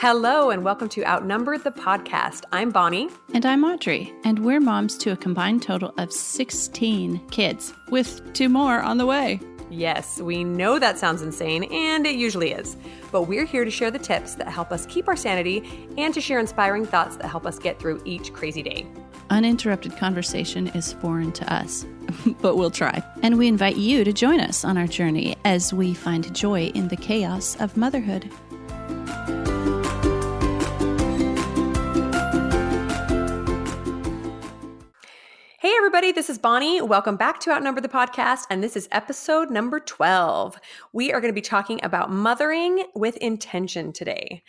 Hello, and welcome to Outnumbered the Podcast. I'm Bonnie. And I'm Audrey, and we're moms to a combined total of 16 kids, with 2 more on the way. Yes, we know that sounds insane, and it usually is. But we're here to share the tips that help us keep our sanity and to share inspiring thoughts that help us get through each crazy day. Uninterrupted conversation is foreign to us, but we'll try. And we invite you to join us on our journey as we find joy in the chaos of motherhood. Hey everybody, this is Bonnie. Welcome back to Outnumbered the Podcast, and this is episode number 12. We are going to be talking about mothering with intention today.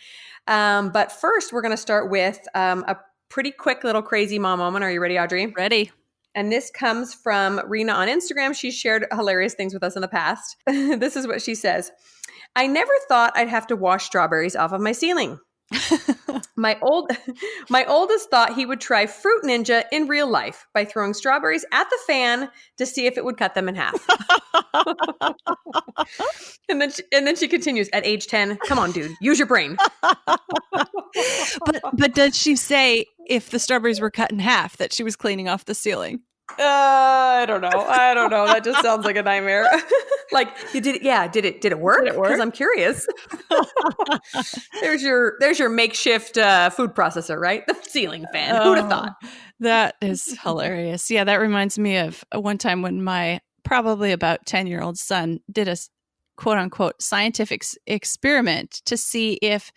But first, we're going to start with a pretty quick little crazy mom moment. Are you ready, Audrey? Ready. And this comes from Rena on Instagram. She's shared hilarious things with us in the past. This is what she says. I never thought I'd have to wash strawberries off of my ceiling. My oldest thought he would try Fruit Ninja in real life by throwing strawberries at the fan to see if it would cut them in half. and then she continues at age 10. Come on, dude, use your brain. But did she say if the strawberries were cut in half that she was cleaning off the ceiling? I don't know. That just sounds like a nightmare. Like you did it. Yeah. Did it work? Because I'm curious. There's your makeshift food processor, right? The ceiling fan. Who'd have thought? That is hilarious. Yeah. That reminds me of one time when my probably about 10-year-old son did a quote unquote scientific experiment to see if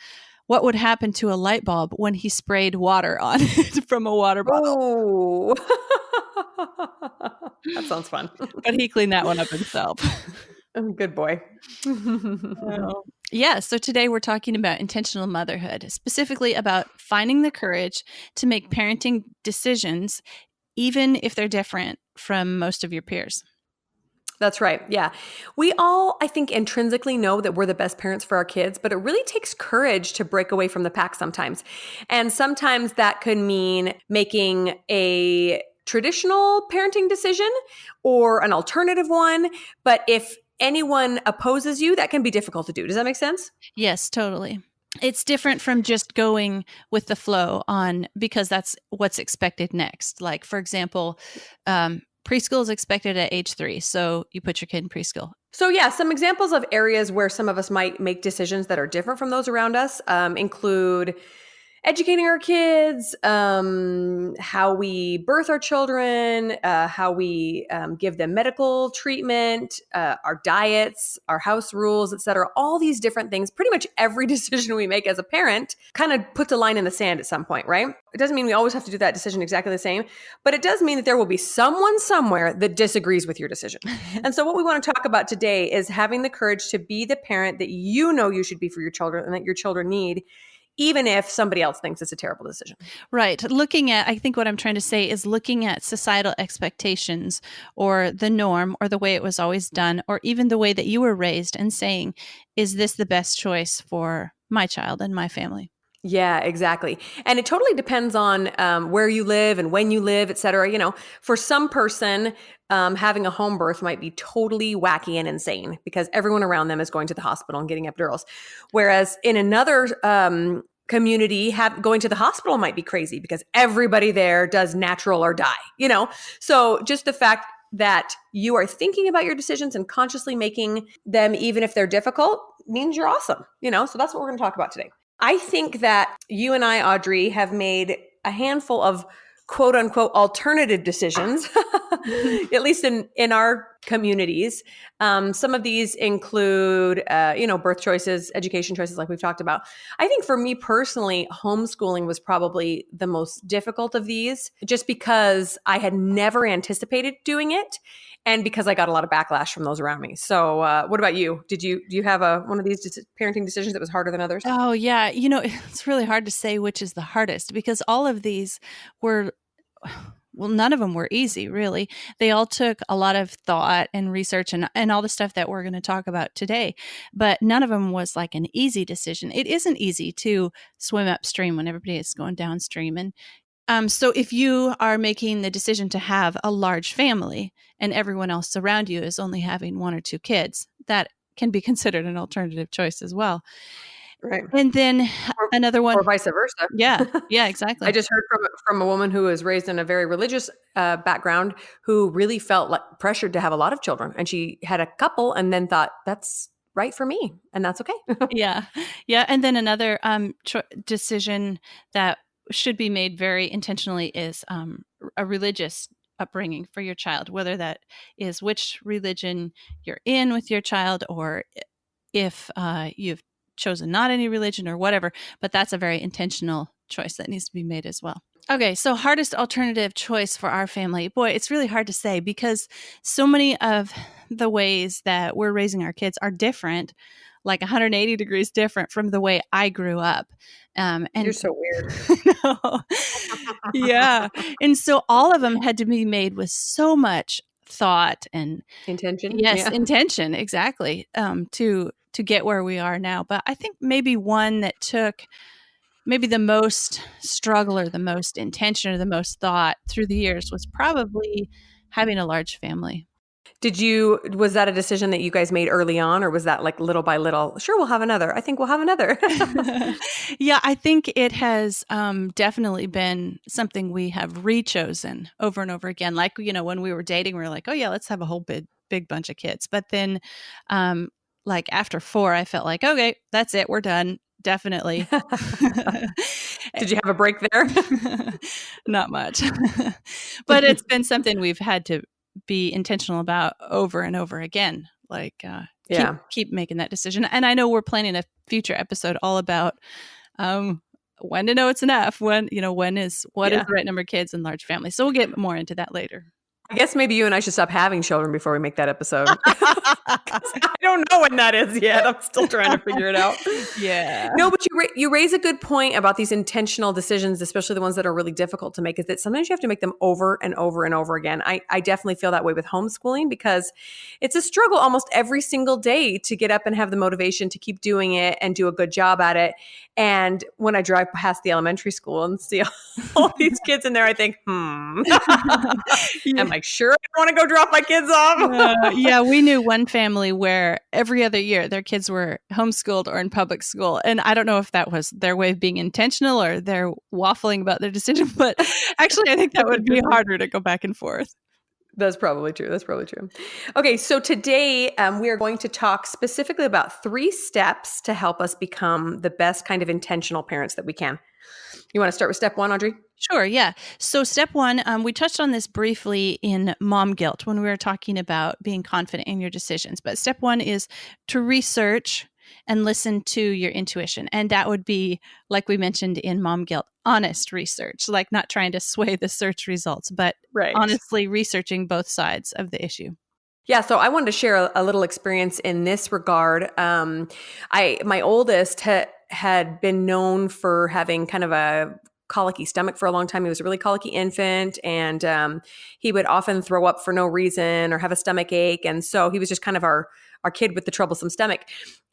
what would happen to a light bulb when he sprayed water on it from a water bottle. Oh. That sounds fun. But he cleaned that one up himself. Good boy. Yeah, so today we're talking about intentional motherhood, specifically about finding the courage to make parenting decisions, even if they're different from most of your peers. That's right. Yeah. We all, I think, intrinsically know that we're the best parents for our kids, but it really takes courage to break away from the pack sometimes. And sometimes that could mean making a traditional parenting decision or an alternative one. But if anyone opposes you, that can be difficult to do. Does that make sense? Yes, totally. It's different from just going with the flow because that's what's expected next. Like, for example, preschool is expected at age 3, so you put your kid in preschool. So yeah, some examples of areas where some of us might make decisions that are different from those around us include educating our kids, how we birth our children, how we give them medical treatment, our diets, our house rules, et cetera. All these different things, pretty much every decision we make as a parent kind of puts a line in the sand at some point, right? It doesn't mean we always have to do that decision exactly the same, but it does mean that there will be someone somewhere that disagrees with your decision. And so what we want to talk about today is having the courage to be the parent that you know you should be for your children and that your children need, even if somebody else thinks it's a terrible decision. Right. I think what I'm trying to say is looking at societal expectations or the norm or the way it was always done, or even the way that you were raised and saying, is this the best choice for my child and my family? Yeah, exactly. And it totally depends on where you live and when you live, et cetera. You know, for some person, having a home birth might be totally wacky and insane because everyone around them is going to the hospital and getting epidurals. Whereas in another community, going to the hospital might be crazy because everybody there does natural or die, you know? So just the fact that you are thinking about your decisions and consciously making them, even if they're difficult, means you're awesome, you know? So that's what we're going to talk about today. I think that you and I, Audrey, have made a handful of quote unquote alternative decisions, at least in our communities. Some of these include, birth choices, education choices, like we've talked about. I think for me personally, homeschooling was probably the most difficult of these, just because I had never anticipated doing it. And because I got a lot of backlash from those around me. So what about you? Do you have one of these parenting decisions that was harder than others? Oh, yeah. You know, it's really hard to say which is the hardest because all of these were, well, none of them were easy, really. They all took a lot of thought and research and all the stuff that we're going to talk about today. But none of them was like an easy decision. It isn't easy to swim upstream when everybody is going downstream. And so if you are making the decision to have a large family and everyone else around you is only having 1 or 2 kids, that can be considered an alternative choice as well. Right. And then Or, another one. or vice versa. Yeah. Yeah, I exactly. just heard from a woman who was raised in a very religious background who really felt like pressured to have a lot of children, and she had a couple, and then thought that's right for me, and that's okay. Yeah. Yeah, and then another decision that should be made very intentionally is a religious upbringing for your child, whether that is which religion you're in with your child, or if you've chosen not any religion or whatever, but that's a very intentional choice that needs to be made as well. Okay, so hardest alternative choice for our family. Boy, it's really hard to say because so many of the ways that we're raising our kids are different, like 180 degrees different from the way I grew up. You're And so weird. no, yeah. And so all of them had to be made with so much thought and Intention, yes, yeah. intention, exactly, to get where we are now. But I think maybe one that took maybe the most struggle or the most intention or the most thought through the years was probably having a large family. Was that a decision that you guys made early on, or was that like little by little? Sure, we'll have another. I think we'll have another. Yeah, I think it has definitely been something we have rechosen over and over again. Like, when we were dating, we were like, oh, yeah, let's have a whole big bunch of kids. But then, like, after 4, I felt like, okay, that's it. We're done. Definitely. Did you have a break there? Not much. But it's been something we've had to be intentional about over and over again. Like, Yeah. keep making that decision. And I know we're planning a future episode all about when to know it's enough. What is Yeah. the right number of kids in large families. So we'll get more into that later. I guess maybe you and I should stop having children before we make that episode. 'Cause I don't know when that is yet. I'm still trying to figure it out. Yeah. No, but you raise a good point about these intentional decisions, especially the ones that are really difficult to make, is that sometimes you have to make them over and over and over again. I definitely feel that way with homeschooling because it's a struggle almost every single day to get up and have the motivation to keep doing it and do a good job at it. And when I drive past the elementary school and see all these kids in there, I think, Yeah. am I sure I want to go drop my kids off? Yeah, we knew one family where every other year their kids were homeschooled or in public school. And I don't know if that was their way of being intentional or they're waffling about their decision, but actually I think that would be harder to go back and forth. That's probably true. Okay, so today we are going to talk specifically about 3 steps to help us become the best kind of intentional parents that we can. You want to start with step 1, Audrey? Sure, yeah. So step 1, we touched on this briefly in Mom Guilt when we were talking about being confident in your decisions. But step 1 is to research and listen to your intuition. And that would be, like we mentioned in Mom Guilt, honest research, like not trying to sway the search results, but honestly researching both sides of the issue. Yeah, so I wanted to share a little experience in this regard. My oldest had been known for having kind of a colicky stomach for a long time. He was a really colicky infant, and he would often throw up for no reason or have a stomach ache. And so he was just kind of our kid with the troublesome stomach.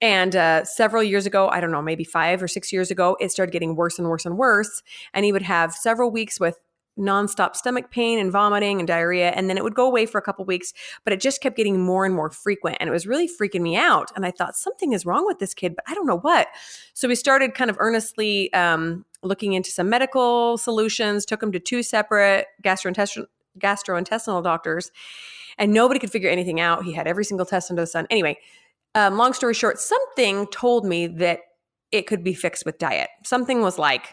And several years ago, I don't know, maybe 5 or 6 years ago, it started getting worse and worse and worse. And he would have several weeks with nonstop stomach pain and vomiting and diarrhea. And then it would go away for a couple weeks, but it just kept getting more and more frequent. And it was really freaking me out. And I thought something is wrong with this kid, but I don't know what. So we started kind of earnestly looking into some medical solutions, took him to 2 separate gastrointestinal doctors, and nobody could figure anything out. He had every single test under the sun. Anyway, long story short, something told me that it could be fixed with diet. Something was like,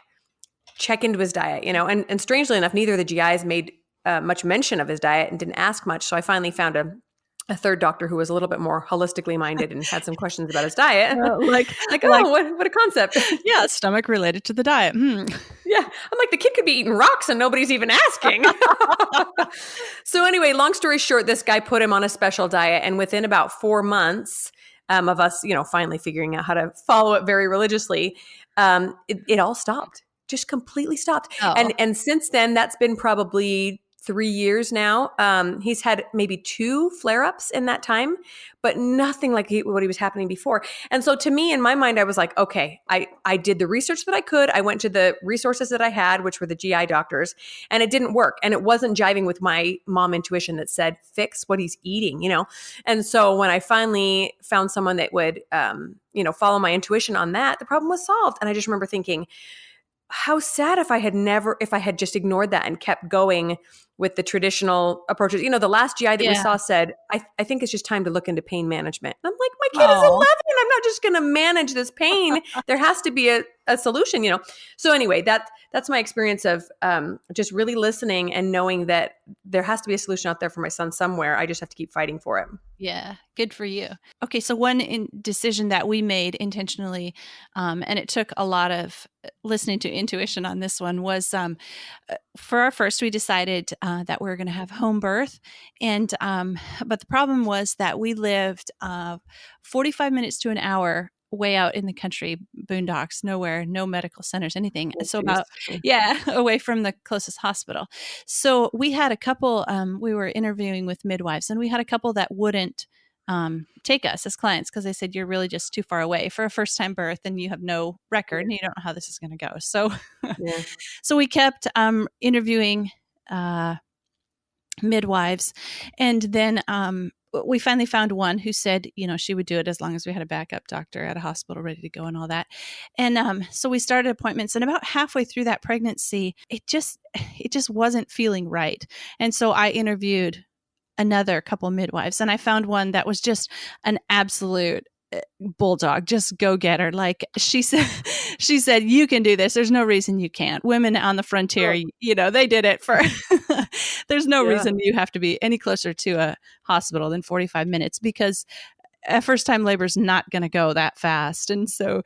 check into his diet, and strangely enough, neither of the GIs made much mention of his diet and didn't ask much. So I finally found a third doctor who was a little bit more holistically minded and had some questions about his diet. What a concept. Yeah, stomach related to the diet. Yeah. I'm like, the kid could be eating rocks and nobody's even asking. So anyway, long story short, this guy put him on a special diet. And within about 4 months of us, finally figuring out how to follow it very religiously, it all stopped. Just completely stopped. Oh. And since then, that's been probably 3 years now. He's had maybe 2 flare-ups in that time, but nothing like what he was happening before. And so to me, in my mind, I was like, okay, I did the research that I could. I went to the resources that I had, which were the GI doctors, and it didn't work. And it wasn't jiving with my mom intuition that said, fix what he's eating, And so when I finally found someone that would, follow my intuition on that, the problem was solved. And I just remember thinking, how sad if I had just ignored that and kept going with the traditional approaches. The last GI that we Yeah. saw said, I think it's just time to look into pain management. And I'm like, my kid is Oh, 11. I'm not just going to manage this pain. There has to be a solution, So anyway, that's my experience of just really listening and knowing that there has to be a solution out there for my son somewhere. I just have to keep fighting for it. yeah. Good for you. Okay. So one decision that we made intentionally, and it took a lot of listening to intuition on this one, was for our first, we decided that we were going to have home birth. And, but the problem was that we lived 45 minutes to an hour way out in the country, boondocks, nowhere, no medical centers, anything. Oh, So geez. away from the closest hospital. So we had a couple, we were interviewing with midwives, and we had a couple that wouldn't take us as clients because they said, you're really just too far away for a first time birth and you have no record and you don't know how this is going to go. So, Yeah. so we kept interviewing midwives. And then we finally found one who said, she would do it as long as we had a backup doctor at a hospital ready to go and all that. And so we started appointments, and about halfway through that pregnancy, it just wasn't feeling right. And so I interviewed another couple midwives, and I found one that was just an absolute bulldog, just go get her. Like she said, you can do this. There's no reason you can't. Women on the frontier, they did it for, there's no reason you have to be any closer to a hospital than 45 minutes because a first time labor is not going to go that fast. And so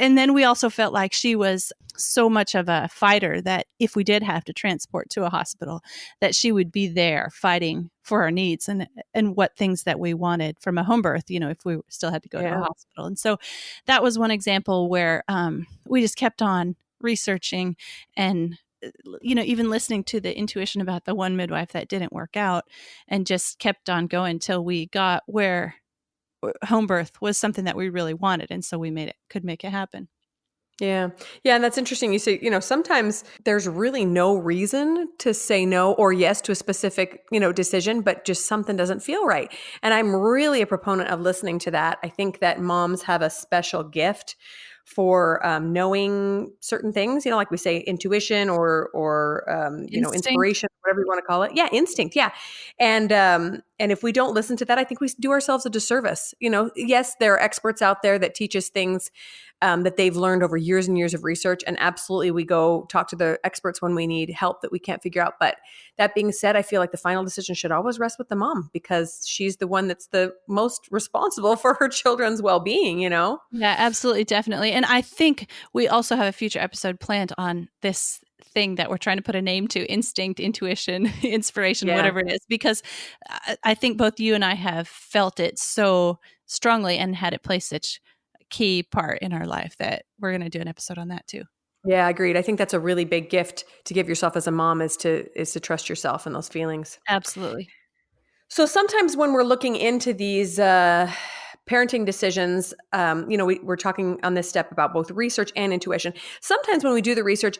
and then we also felt like she was so much of a fighter that if we did have to transport to a hospital, that she would be there fighting for our needs and what things that we wanted from a home birth, if we still had to go to a hospital. And so that was one example where we just kept on researching and even listening to the intuition about the one midwife that didn't work out, and just kept on going till we got where home birth was something that we really wanted. And so we could make it happen. Yeah. Yeah. And that's interesting. You say, sometimes there's really no reason to say no or yes to a specific, decision, but just something doesn't feel right. And I'm really a proponent of listening to that. I think that moms have a special gift for knowing certain things, like we say intuition or inspiration, whatever you want to call it. Yeah. Instinct. Yeah. And if we don't listen to that, I think we do ourselves a disservice. Yes, there are experts out there that teach us things that they've learned over years and years of research. And absolutely, we go talk to the experts when we need help that we can't figure out. But that being said, I feel like the final decision should always rest with the mom because she's the one that's the most responsible for her children's well-being, Yeah, absolutely. Definitely. And I think we also have a future episode planned on this thing that we're trying to put a name to: instinct, intuition, inspiration, whatever it is, because I think both you and I have felt it so strongly and had it play such a key part in our life that we're going to do an episode on that too. Yeah, agreed. I think that's a really big gift to give yourself as a mom is to trust yourself and those feelings. Absolutely. So sometimes when we're looking into these parenting decisions, we're talking on this step about both research and intuition. Sometimes when we do the research,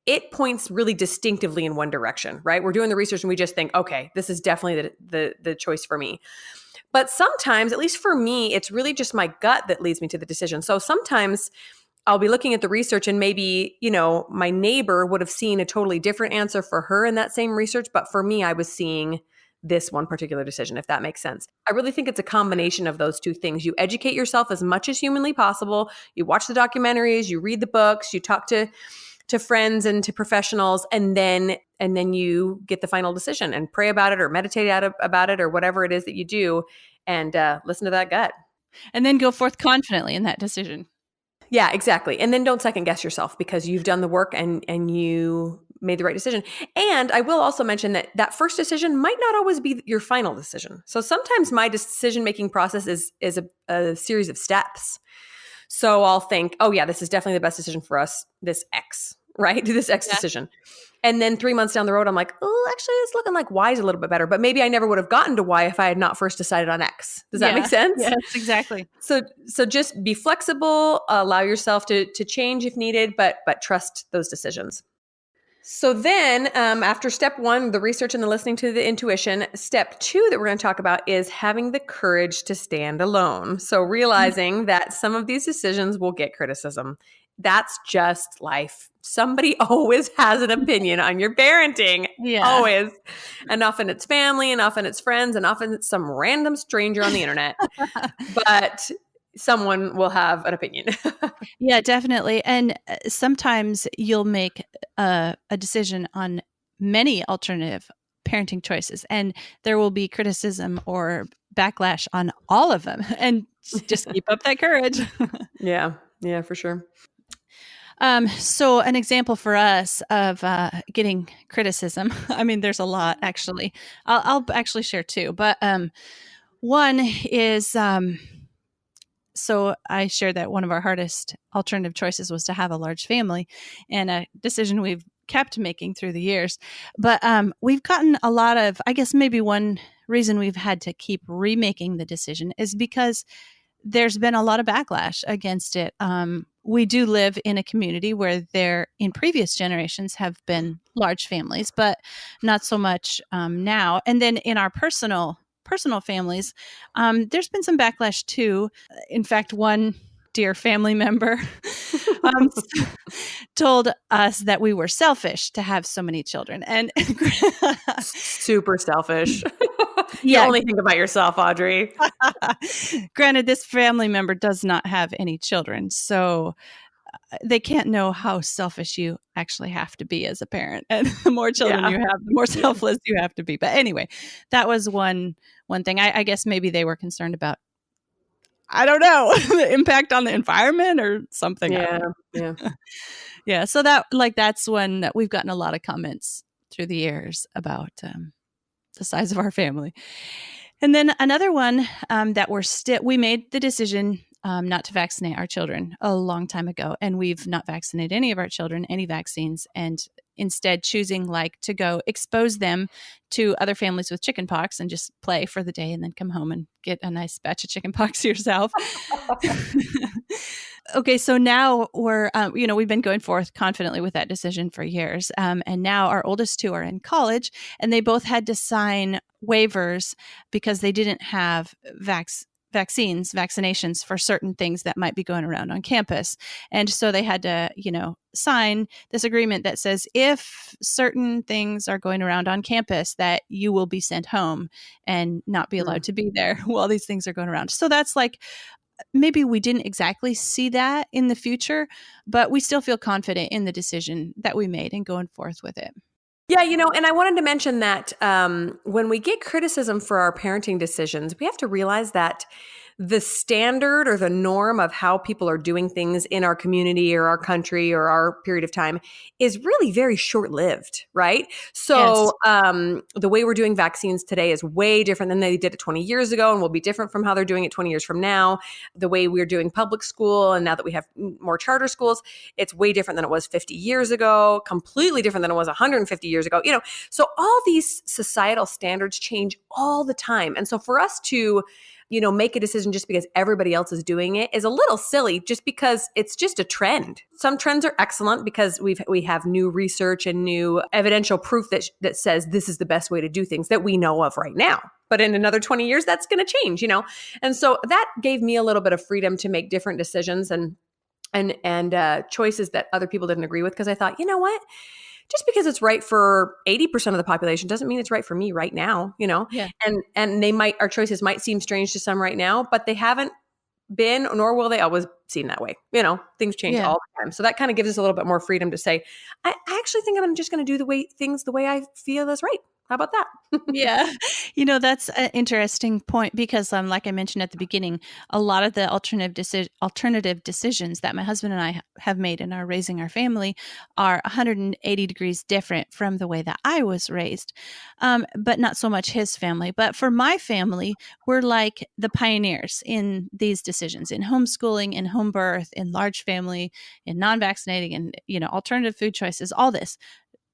it points really distinctively in one direction, right? We're doing the research and we just think, okay, this is definitely the choice for me. But sometimes, at least for me, it's really just my gut that leads me to the decision. So sometimes I'll be looking at the research and maybe, my neighbor would have seen a totally different answer for her in that same research. But for me, I was seeing this one particular decision, if that makes sense. I really think it's a combination of those two things. You educate yourself as much as humanly possible. You watch the documentaries, you read the books, you talk to friends and to professionals, and then you get the final decision and pray about it or meditate about it or whatever it is that you do, and listen to that gut. And then go forth confidently in that decision. Yeah, exactly. And then don't second guess yourself because you've done the work and you made the right decision. And I will also mention that first decision might not always be your final decision. So sometimes my decision-making process is a series of steps. So I'll think, oh yeah, this is definitely the best decision for us, this X, right? Do this X Yeah. decision. And then 3 months down the road, I'm like, oh, actually, it's looking like Y is a little bit better. But maybe I never would have gotten to Y if I had not first decided on X. Does that make Yeah. sense? Yes, exactly. So just be flexible, allow yourself to change if needed, but trust those decisions. So then, after step one, the research and the listening to the intuition, step two that we're going to talk about is having the courage to stand alone. So realizing that some of these decisions will get criticism. That's just life. Somebody always has an opinion on your parenting. Yeah. Always. And often it's family, and often it's friends, and often it's some random stranger on the internet. But someone will have an opinion. Yeah, definitely. And sometimes you'll make a decision on many alternative parenting choices, and there will be criticism or backlash on all of them. And just keep up that courage. Yeah, for sure. So an example for us of getting criticism. I mean, there's a lot actually. I'll actually share two, but one is so I shared that one of our hardest alternative choices was to have a large family, and a decision we've kept making through the years. But we've gotten a lot of, I guess maybe one reason we've had to keep remaking the decision is because there's been a lot of backlash against it. We do live in a community where there, in previous generations, have been large families, but not so much now. And then in our personal families, there's been some backlash too. In fact, one dear family member um, told us that we were selfish to have so many children, and Super selfish. You yeah. only think about yourself, Audrey. Granted, this family member does not have any children, so they can't know how selfish you actually have to be as a parent. And the more children Yeah. you have, the more selfless you have to be. But anyway, that was one thing. I guess maybe they were concerned about, I don't know, the impact on the environment or something. I don't Yeah. know. Yeah. So that's when we've gotten a lot of comments through the years about the size of our family. And then another one that we made the decision not to vaccinate our children a long time ago, and we've not vaccinated any of our children, any vaccines, and instead choosing to go expose them to other families with chickenpox and just play for the day and then come home and get a nice batch of chickenpox yourself. Okay, so now we've been going forth confidently with that decision for years. And now our oldest two are in college, and they both had to sign waivers because they didn't have vaccinations for certain things that might be going around on campus. And so they had to, sign this agreement that says if certain things are going around on campus, that you will be sent home and not be allowed to be there while these things are going around. So that's maybe we didn't exactly see that in the future, but we still feel confident in the decision that we made and going forth with it. Yeah, and I wanted to mention that when we get criticism for our parenting decisions, we have to realize that the standard or the norm of how people are doing things in our community or our country or our period of time is really very short-lived, right? So the way we're doing vaccines today is way different than they did it 20 years ago, and will be different from how they're doing it 20 years from now. The way we're doing public school, and now that we have more charter schools, it's way different than it was 50 years ago, completely different than it was 150 years ago. So all these societal standards change all the time. And so for us to make a decision just because everybody else is doing it is a little silly, just because it's just a trend. Some trends are excellent because we have new research and new evidential proof that says this is the best way to do things that we know of right now. But in another 20 years, that's going to change, And so that gave me a little bit of freedom to make different decisions and choices that other people didn't agree with, because I thought, you know what? Just because it's right for 80% of the population doesn't mean it's right for me right now, Yeah. And our choices might seem strange to some right now, but they haven't been, nor will they always seem that way. Things change all the time. So that kind of gives us a little bit more freedom to say, I actually think I'm just going to do the way I feel is right. How about that? Yeah. That's an interesting point because, like I mentioned at the beginning, a lot of the alternative decisions that my husband and I have made in our raising our family are 180 degrees different from the way that I was raised, but not so much his family. But for my family, we're like the pioneers in these decisions, in homeschooling, in home birth, in large family, in non-vaccinating, and alternative food choices, all this,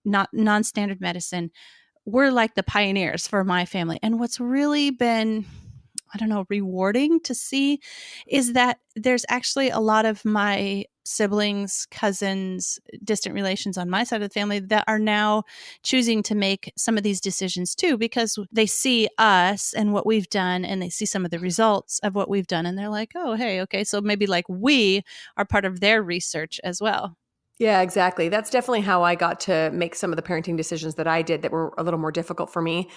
not non-standard medicine. We're like the pioneers for my family. And what's really been, I don't know, rewarding to see is that there's actually a lot of my siblings, cousins, distant relations on my side of the family that are now choosing to make some of these decisions too, because they see us and what we've done, and they see some of the results of what we've done, and they're like, oh, hey, okay, so maybe like we are part of their research as well. Yeah, exactly. That's definitely how I got to make some of the parenting decisions that I did that were a little more difficult for me.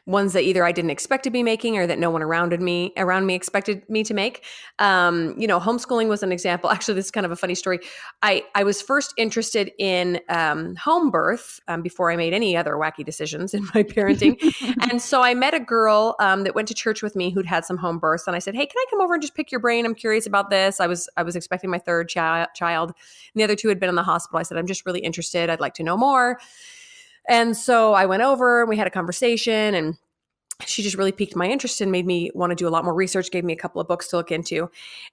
Ones that either I didn't expect to be making or that no one around me expected me to make. Homeschooling was an example. Actually, this is kind of a funny story. I was first interested in home birth before I made any other wacky decisions in my parenting. And so I met a girl that went to church with me who'd had some home births, and I said, "Hey, can I come over and just pick your brain? I'm curious about this." I was expecting my third child, and the other two had been in the hospital. I said, "I'm just really interested. I'd like to know more." And so I went over and we had a conversation, and she just really piqued my interest and made me want to do a lot more research, gave me a couple of books to look into.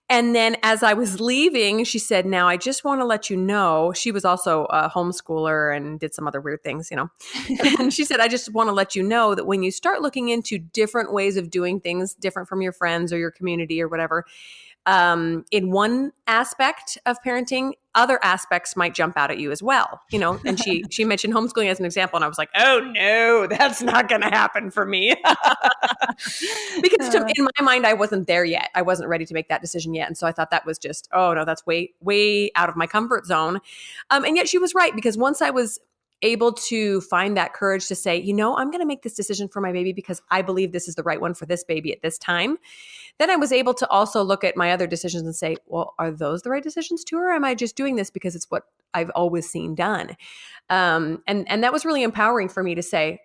And then as I was leaving, she said, "Now, I just want to let you know," she was also a homeschooler and did some other weird things, And she said, "I just want to let you know that when you start looking into different ways of doing things, different from your friends or your community or whatever, in one aspect of parenting, other aspects might jump out at you as well, And she mentioned homeschooling as an example, and I was like, "Oh no, that's not going to happen for me," because in my mind, I wasn't there yet. I wasn't ready to make that decision yet, and so I thought that was just, oh no, that's way way out of my comfort zone. And yet she was right, because once I was able to find that courage to say, I'm going to make this decision for my baby because I believe this is the right one for this baby at this time. Then I was able to also look at my other decisions and say, well, are those the right decisions too? Or am I just doing this because it's what I've always seen done? And that was really empowering for me to say,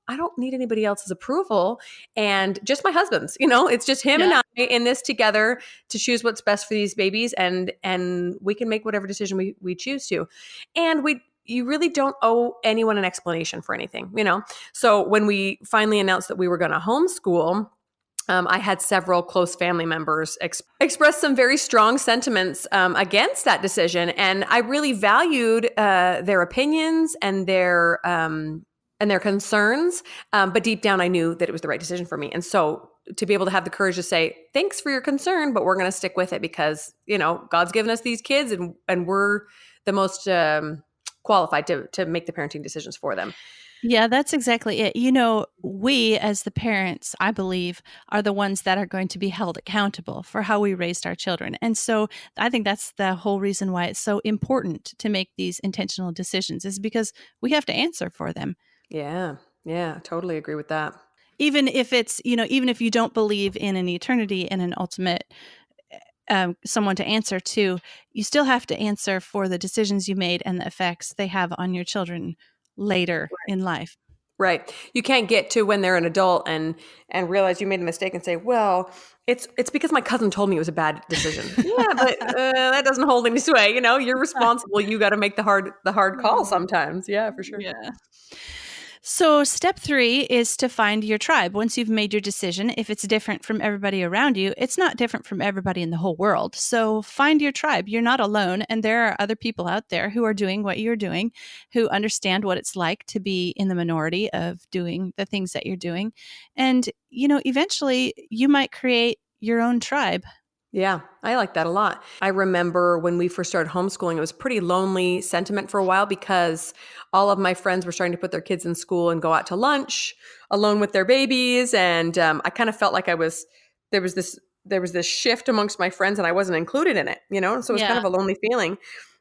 I don't need anybody else's approval, and just my husband's. It's just him and Yeah. I in this together to choose what's best for these babies, and we can make whatever decision we choose to. And you really don't owe anyone an explanation for anything, So when we finally announced that we were going to homeschool, I had several close family members express some very strong sentiments against that decision, and I really valued their opinions and their concerns. But deep down, I knew that it was the right decision for me, and so to be able to have the courage to say, "Thanks for your concern, but we're going to stick with it because God's given us these kids, and we're the most qualified to make the parenting decisions for them." Yeah, that's exactly it. We as the parents, I believe, are the ones that are going to be held accountable for how we raised our children. And so I think that's the whole reason why it's so important to make these intentional decisions, is because we have to answer for them. Yeah, yeah, totally agree with that. Even if it's, even if you don't believe in an eternity and an ultimate someone to answer to, you still have to answer for the decisions you made and the effects they have on your children later in life. Right. You can't get to when they're an adult and realize you made a mistake and say, "Well, it's because my cousin told me it was a bad decision." Yeah, but that doesn't hold any sway. You're responsible. You got to make the hard call sometimes. Yeah, for sure. Yeah. So, step 3 is to find your tribe. Once you've made your decision, if it's different from everybody around you, it's not different from everybody in the whole world. So, find your tribe. You're not alone. And there are other people out there who are doing what you're doing, who understand what it's like to be in the minority of doing the things that you're doing. And, eventually you might create your own tribe. Yeah, I like that a lot. I remember when we first started homeschooling, it was a pretty lonely sentiment for a while because all of my friends were starting to put their kids in school and go out to lunch alone with their babies, and I kind of felt like there was this shift amongst my friends, and I wasn't included in it, And so it was kind Yeah. of a lonely feeling.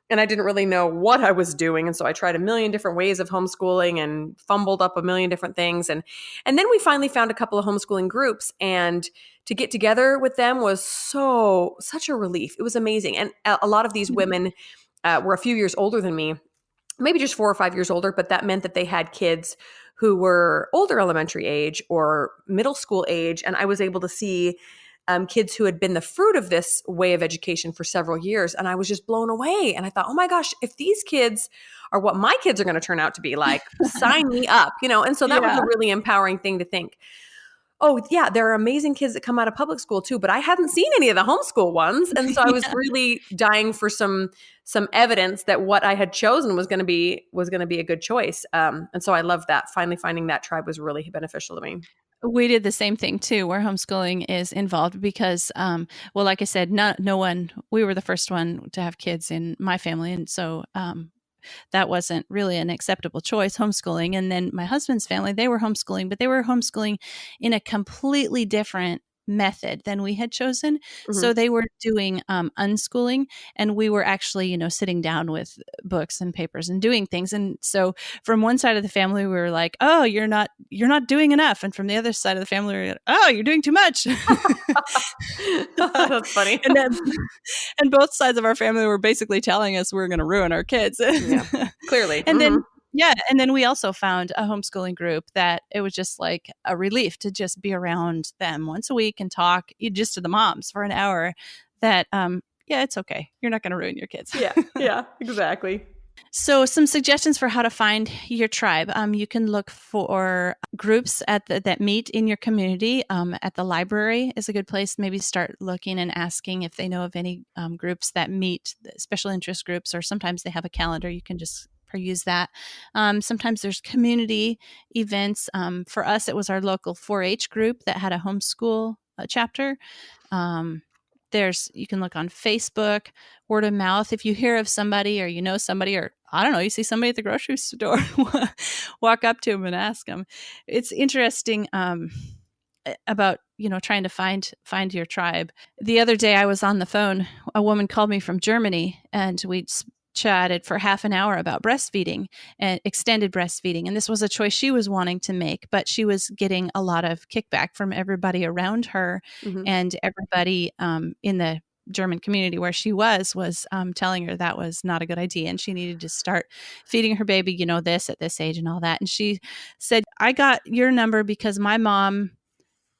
And I didn't really know what I was doing. And so I tried a million different ways of homeschooling and fumbled up a million different things. And then we finally found a couple of homeschooling groups, and to get together with them was such a relief. It was amazing. And a lot of these women were a few years older than me, maybe just 4 or 5 years older, but that meant that they had kids who were older elementary age or middle school age. And I was able to see kids who had been the fruit of this way of education for several years. And I was just blown away. And I thought, oh my gosh, if these kids are what my kids are going to turn out to be like, sign me up, And so that was Yeah. a really empowering thing to think. Oh, yeah, there are amazing kids that come out of public school too, but I hadn't seen any of the homeschool ones. And so I was Yeah. really dying for some evidence that what I had chosen was going to be a good choice. And so I loved that. Finally finding that tribe was really beneficial to me. We did the same thing too, where homeschooling is involved because, well, like I said, no one, we were the first one to have kids in my family. And so that wasn't really an acceptable choice, homeschooling. And then my husband's family, they were homeschooling, but they were homeschooling in a completely different method than we had chosen. Mhm. So they were doing unschooling, and we were actually, sitting down with books and papers and doing things. And so from one side of the family, we were like, "Oh, you're not doing enough," and from the other side of the family, we were like, "Oh, you're doing too much." That's funny. and then, and both sides of our family were basically telling us we were going to ruin our kids. Yeah, clearly. And Mhm. then, yeah, and then we also found a homeschooling group that it was just like a relief to just be around them once a week and talk just to the moms for an hour. That, yeah, it's okay. You're not going to ruin your kids. Yeah, exactly. So, some suggestions for how to find your tribe. You can look for groups that meet in your community. At the library is a good place. Maybe start looking and asking if they know of any groups that meet, special interest groups, or sometimes they have a calendar. You can just peruse that. Sometimes there's community events. For us, it was our local 4-H group that had a homeschool chapter. You can look on Facebook, word of mouth. If you hear of somebody or you know somebody, or I don't know, you see somebody at the grocery store, walk up to them and ask them. It's interesting about trying to find your tribe. The other day I was on the phone. A woman called me from Germany, and we chatted for half an hour about breastfeeding and extended breastfeeding. And this was a choice she was wanting to make, but she was getting a lot of kickback from everybody around her, Mhm. and everybody in the German community where she was telling her that was not a good idea, and she needed to start feeding her baby, this at this age and all that. And she said, "I got your number because my mom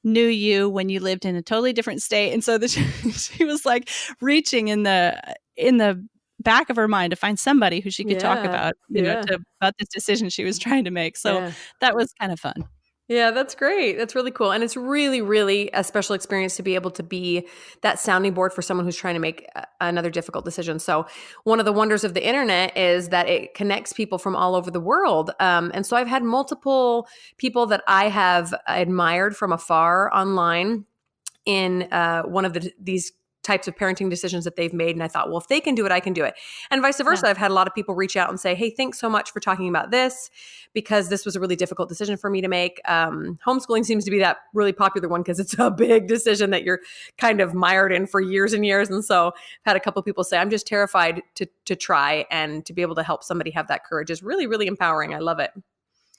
knew you when you lived in a totally different state." And so she was like reaching in the back of her mind to find somebody who she could talk Yeah. about, Yeah. about this decision she was trying to make. So Yeah. that was kind of fun. Yeah, that's great. That's really cool. And it's really, really a special experience to be able to be that sounding board for someone who's trying to make another difficult decision. So, one of the wonders of the internet is that it connects people from all over the world. And so, I've had multiple people that I have admired from afar online in one of these types of parenting decisions that they've made. And I thought, well, if they can do it, I can do it. And vice Yeah. versa. I've had a lot of people reach out and say, hey, thanks so much for talking about this, because this was a really difficult decision for me to make. Homeschooling seems to be that really popular one because it's a big decision that you're kind of mired in for years and years. And so I've had a couple of people say, I'm just terrified to try, and to be able to help somebody have that courage is really, really empowering. I love it.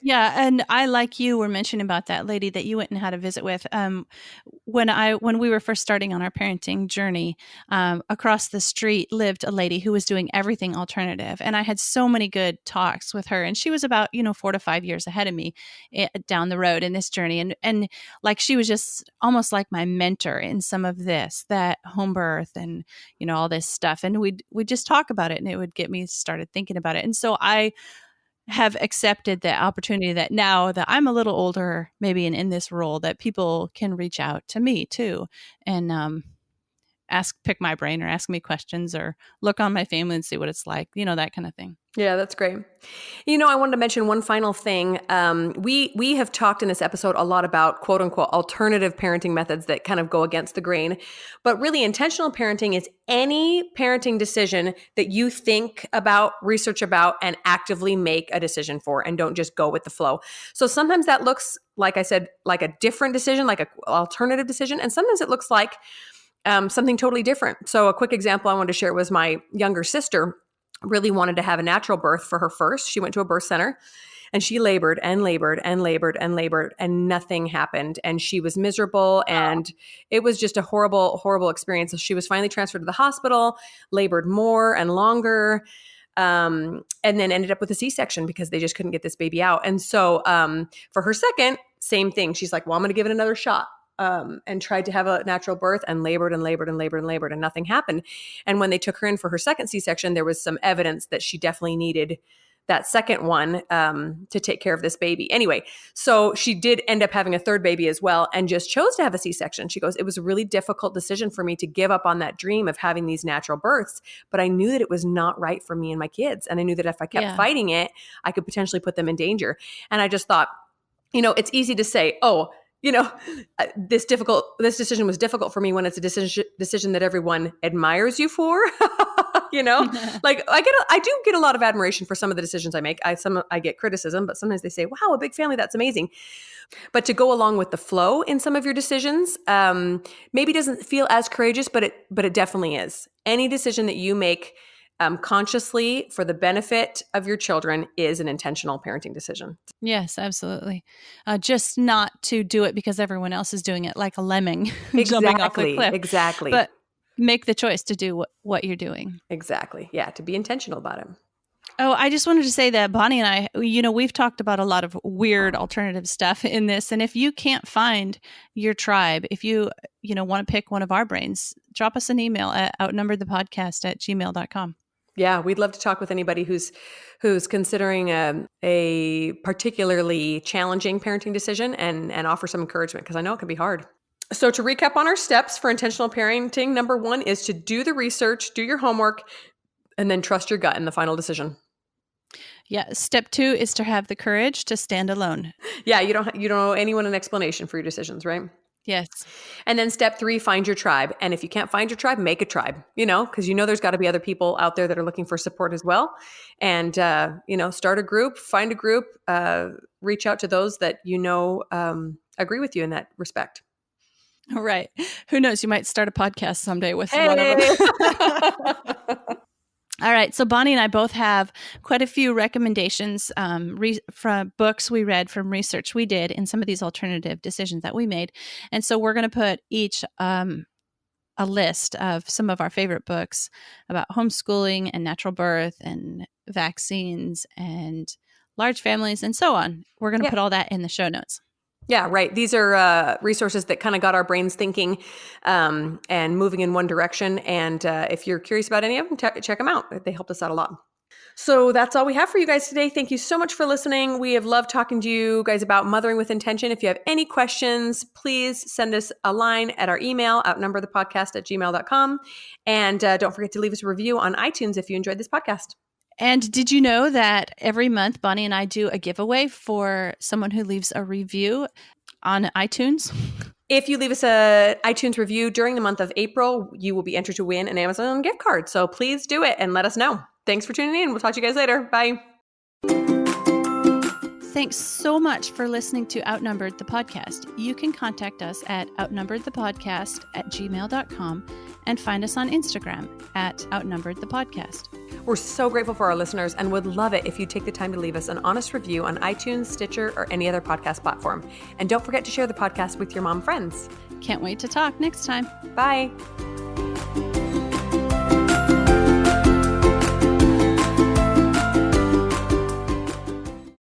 Yeah, and I, like you were mentioning about that lady that you went and had a visit with. When we were first starting on our parenting journey, across the street lived a lady who was doing everything alternative, and I had so many good talks with her. And she was about 4 to 5 years ahead of me down the road in this journey, and like she was just almost like my mentor in some of this, that home birth and all this stuff. And we'd just talk about it, and it would get me started thinking about it. And so I have accepted the opportunity that now that I'm a little older, maybe in this role, that people can reach out to me too, and pick my brain or ask me questions or look on my family and see what it's like, that kind of thing. Yeah, that's great. I wanted to mention one final thing. We have talked in this episode a lot about quote unquote alternative parenting methods that kind of go against the grain, but really intentional parenting is any parenting decision that you think about, research about, and actively make a decision for, and don't just go with the flow. So sometimes that looks, like I said, like a different decision, like an alternative decision, and sometimes it looks like something totally different. So a quick example I wanted to share was my younger sister really wanted to have a natural birth for her first. She went to a birth center and she labored and labored and labored and labored, and nothing happened. And she was miserable, and it was just a horrible, horrible experience. So she was finally transferred to the hospital, labored more and longer. and then ended up with a C-section because they just couldn't get this baby out. And so for her second, same thing. She's like, well, I'm going to give it another shot. And tried to have a natural birth and labored and labored and labored and labored, and nothing happened. And when they took her in for her second C-section, there was some evidence that she definitely needed that second one to take care of this baby. Anyway, so she did end up having a third baby as well, and just chose to have a C-section. She goes, it was a really difficult decision for me to give up on that dream of having these natural births, but I knew that it was not right for me and my kids. And I knew that if I kept fighting it, I could potentially put them in danger. And I just thought, it's easy to say, oh, this decision was difficult for me when it's a decision that everyone admires you for. Like I do get a lot of admiration for some of the decisions I make. I get criticism, but sometimes they say, wow, a big family, that's amazing. But to go along with the flow in some of your decisions, maybe doesn't feel as courageous, but it definitely is. Any decision that you make consciously for the benefit of your children is an intentional parenting decision. Yes, absolutely. Just not to do it because everyone else is doing it, like a lemming jumping off the cliff. Exactly. But make the choice to do what you're doing. Exactly. Yeah, to be intentional about it. Oh, I just wanted to say that Bonnie and I, we've talked about a lot of weird alternative stuff in this. And if you can't find your tribe, if you, want to pick one of our brains, drop us an email at outnumberedthepodcast@gmail.com. Yeah, we'd love to talk with anybody who's considering a particularly challenging parenting decision and offer some encouragement, because I know it can be hard. So to recap on our steps for intentional parenting, number 1 is to do the research, do your homework, and then trust your gut in the final decision. Yeah. Step 2 is to have the courage to stand alone. Yeah, you don't owe anyone an explanation for your decisions, right? Yes. And then step 3, find your tribe. And if you can't find your tribe, make a tribe, because there's got to be other people out there that are looking for support as well. And, start a group, find a group, reach out to those that agree with you in that respect. Right. Who knows? You might start a podcast someday with one of them. All right. So Bonnie and I both have quite a few recommendations from books we read, from research we did in some of these alternative decisions that we made. And so we're going to put each a list of some of our favorite books about homeschooling and natural birth and vaccines and large families and so on. We're going to put all that in the show notes. Yeah, right. These are resources that kind of got our brains thinking and moving in one direction. And if you're curious about any of them, check them out. They helped us out a lot. So that's all we have for you guys today. Thank you so much for listening. We have loved talking to you guys about mothering with intention. If you have any questions, please send us a line at our email, outnumberedthepodcast@gmail.com. And don't forget to leave us a review on iTunes if you enjoyed this podcast. And did you know that every month Bonnie and I do a giveaway for someone who leaves a review on iTunes? If you leave us an iTunes review during the month of April, you will be entered to win an Amazon gift card. So please do it and let us know. Thanks for tuning in. We'll talk to you guys later. Bye. Thanks so much for listening to Outnumbered the Podcast. You can contact us at outnumberedthepodcast@gmail.com and find us on Instagram at outnumberedthepodcast. We're so grateful for our listeners and would love it if you take the time to leave us an honest review on iTunes, Stitcher, or any other podcast platform. And don't forget to share the podcast with your mom friends. Can't wait to talk next time. Bye.